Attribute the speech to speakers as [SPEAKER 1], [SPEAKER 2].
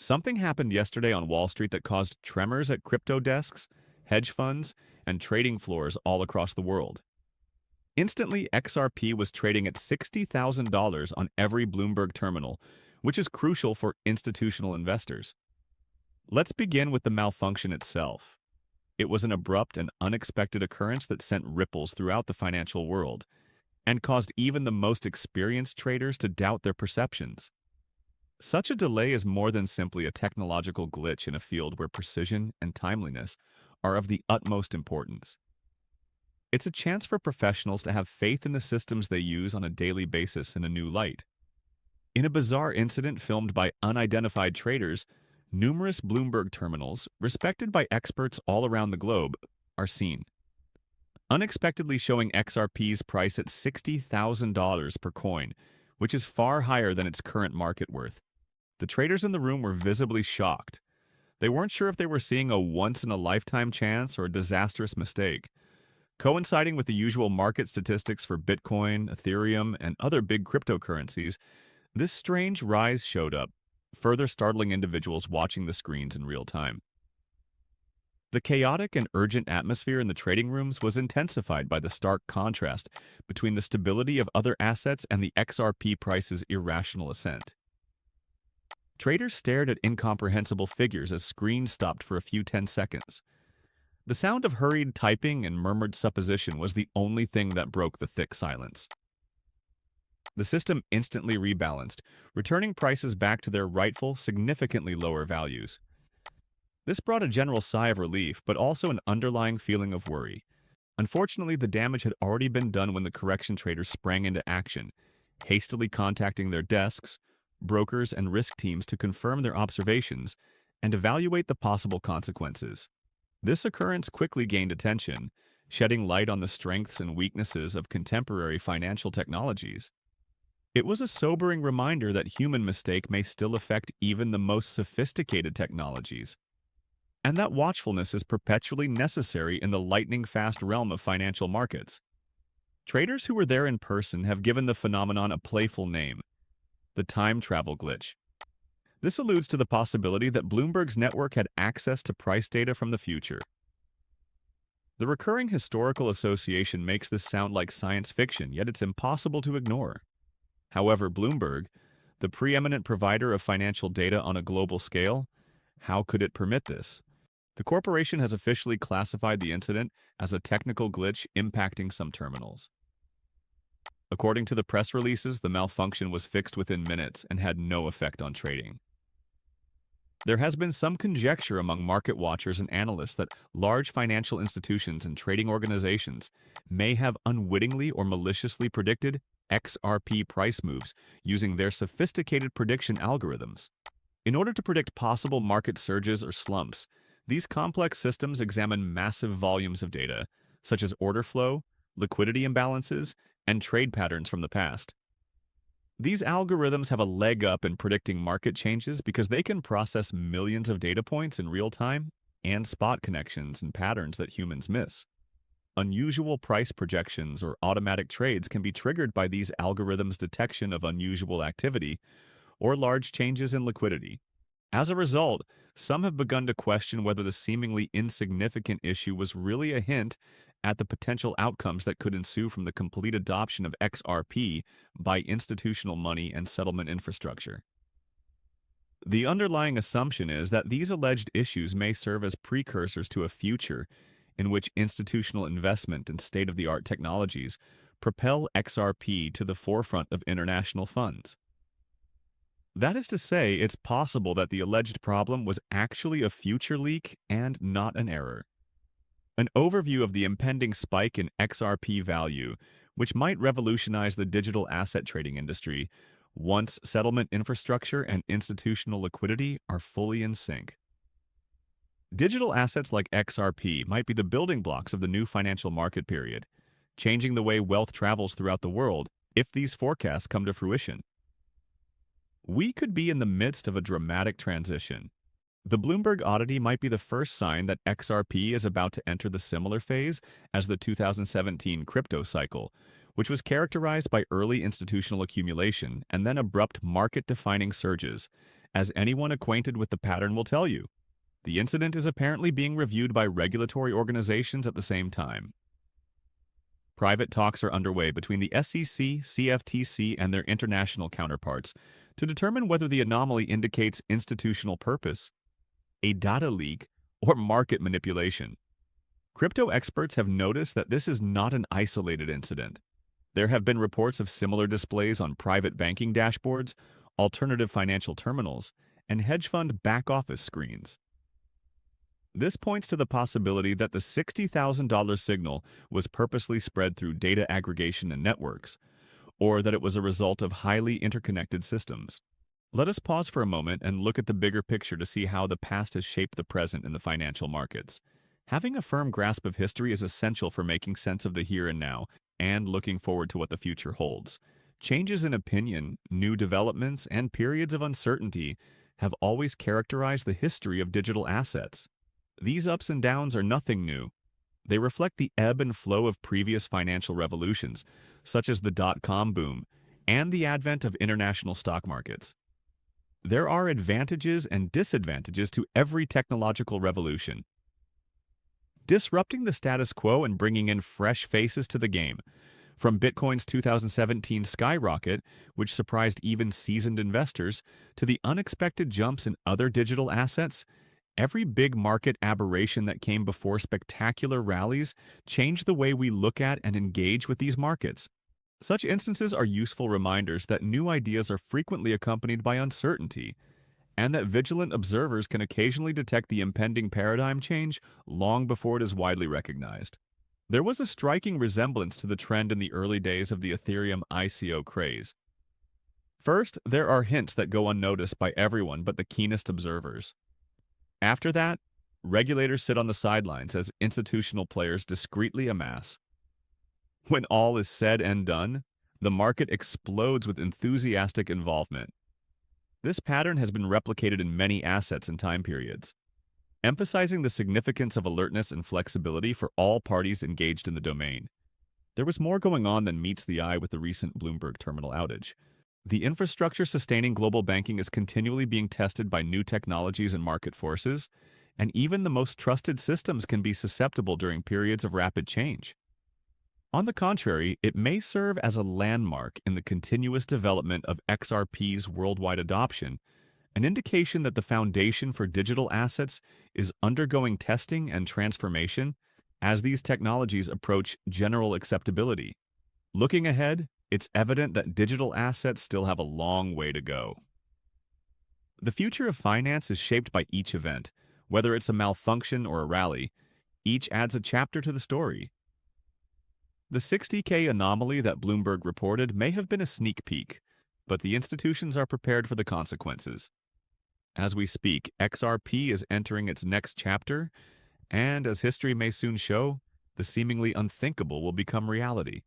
[SPEAKER 1] Something happened yesterday on Wall Street that caused tremors at crypto desks, hedge funds, and trading floors all across the world. Instantly, XRP was trading at $60,000 on every Bloomberg terminal, which is crucial for institutional investors. Let's begin with the malfunction itself. It was an abrupt and unexpected occurrence that sent ripples throughout the financial world and caused even the most experienced traders to doubt their perceptions. Such a delay is more than simply a technological glitch in a field where precision and timeliness are of the utmost importance. It's a chance for professionals to have faith in the systems they use on a daily basis in a new light. In a bizarre incident filmed by unidentified traders, numerous Bloomberg terminals, respected by experts all around the globe, are seen, unexpectedly showing XRP's price at $60,000 per coin, which is far higher than its current market worth. The traders in the room were visibly shocked. They weren't sure if they were seeing a once-in-a-lifetime chance or a disastrous mistake. Coinciding with the usual market statistics for Bitcoin, Ethereum, and other big cryptocurrencies, this strange rise showed up, further startling individuals watching the screens in real time. The chaotic and urgent atmosphere in the trading rooms was intensified by the stark contrast between the stability of other assets and the XRP price's irrational ascent. Traders stared at incomprehensible figures as screens stopped for a few 10 seconds. The sound of hurried typing and murmured supposition was the only thing that broke the thick silence. The system instantly rebalanced, returning prices back to their rightful, significantly lower values. This brought a general sigh of relief, but also an underlying feeling of worry. Unfortunately, the damage had already been done when the correction traders sprang into action, hastily contacting their desks, brokers, and risk teams to confirm their observations and evaluate the possible consequences. This occurrence quickly gained attention, shedding light on the strengths and weaknesses of contemporary financial technologies. It was a sobering reminder that human mistake may still affect even the most sophisticated technologies, and that watchfulness is perpetually necessary in the lightning-fast realm of financial markets. Traders who were there in person have given the phenomenon a playful name: the time travel glitch. This alludes to the possibility that Bloomberg's network had access to price data from the future. The recurring historical association makes this sound like science fiction, yet it's impossible to ignore. However, Bloomberg, the preeminent provider of financial data on a global scale, how could it permit this? The corporation has officially classified the incident as a technical glitch impacting some terminals. According to the press releases, the malfunction was fixed within minutes and had no effect on trading. There has been some conjecture among market watchers and analysts that large financial institutions and trading organizations may have unwittingly or maliciously predicted XRP price moves using their sophisticated prediction algorithms. In order to predict possible market surges or slumps, these complex systems examine massive volumes of data, such as order flow, liquidity imbalances, and trade patterns from the past. These algorithms have a leg up in predicting market changes because they can process millions of data points in real time and spot connections and patterns that humans miss. Unusual price projections or automatic trades can be triggered by these algorithms' detection of unusual activity or large changes in liquidity. As a result, some have begun to question whether the seemingly insignificant issue was really a hint at the potential outcomes that could ensue from the complete adoption of XRP by institutional money and settlement infrastructure. The underlying assumption is that these alleged issues may serve as precursors to a future in which institutional investment in state-of-the-art technologies propel XRP to the forefront of international funds. That is to say, it's possible that the alleged problem was actually a future leak and not an error. An overview of the impending spike in XRP value, which might revolutionize the digital asset trading industry once settlement infrastructure and institutional liquidity are fully in sync. Digital assets like XRP might be the building blocks of the new financial market period, changing the way wealth travels throughout the world if these forecasts come to fruition. We could be in the midst of a dramatic transition. The Bloomberg oddity might be the first sign that XRP is about to enter the similar phase as the 2017 crypto cycle, which was characterized by early institutional accumulation and then abrupt market-defining surges, As anyone acquainted with the pattern will tell you, the incident is apparently being reviewed by regulatory organizations at the same time. Private talks are underway between the SEC, CFTC, and their international counterparts to determine whether the anomaly indicates institutional purpose, a data leak, or market manipulation. Crypto experts have noticed that this is not an isolated incident. There have been reports of similar displays on private banking dashboards, alternative financial terminals, and hedge fund back-office screens. This points to the possibility that the $60,000 signal was purposely spread through data aggregation and networks, or that it was a result of highly interconnected systems. Let us pause for a moment and look at the bigger picture to see how the past has shaped the present in the financial markets. Having a firm grasp of history is essential for making sense of the here and now and looking forward to what the future holds. Changes in opinion, new developments, and periods of uncertainty have always characterized the history of digital assets. These ups and downs are nothing new. They reflect the ebb and flow of previous financial revolutions, such as the dot-com boom and the advent of international stock markets. There are advantages and disadvantages to every technological revolution. Disrupting the status quo and bringing in fresh faces to the game. From Bitcoin's 2017 skyrocket, which surprised even seasoned investors, to the unexpected jumps in other digital assets, every big market aberration that came before spectacular rallies changed the way we look at and engage with these markets. Such instances are useful reminders that new ideas are frequently accompanied by uncertainty, and that vigilant observers can occasionally detect the impending paradigm change long before it is widely recognized. There was a striking resemblance to the trend in the early days of the Ethereum ICO craze. First, there are hints that go unnoticed by everyone but the keenest observers. After that, regulators sit on the sidelines as institutional players discreetly amass. When all is said and done, the market explodes with enthusiastic involvement. This pattern has been replicated in many assets and time periods, emphasizing the significance of alertness and flexibility for all parties engaged in the domain. There was more going on than meets the eye with the recent Bloomberg terminal outage. The infrastructure sustaining global banking is continually being tested by new technologies and market forces, and even the most trusted systems can be susceptible during periods of rapid change. On the contrary, it may serve as a landmark in the continuous development of XRP's worldwide adoption, an indication that the foundation for digital assets is undergoing testing and transformation as these technologies approach general acceptability. Looking ahead, it's evident that digital assets still have a long way to go. The future of finance is shaped by each event. Whether it's a malfunction or a rally, each adds a chapter to the story. The 60K anomaly that Bloomberg reported may have been a sneak peek, but the institutions are prepared for the consequences. As we speak, XRP is entering its next chapter, and as history may soon show, the seemingly unthinkable will become reality.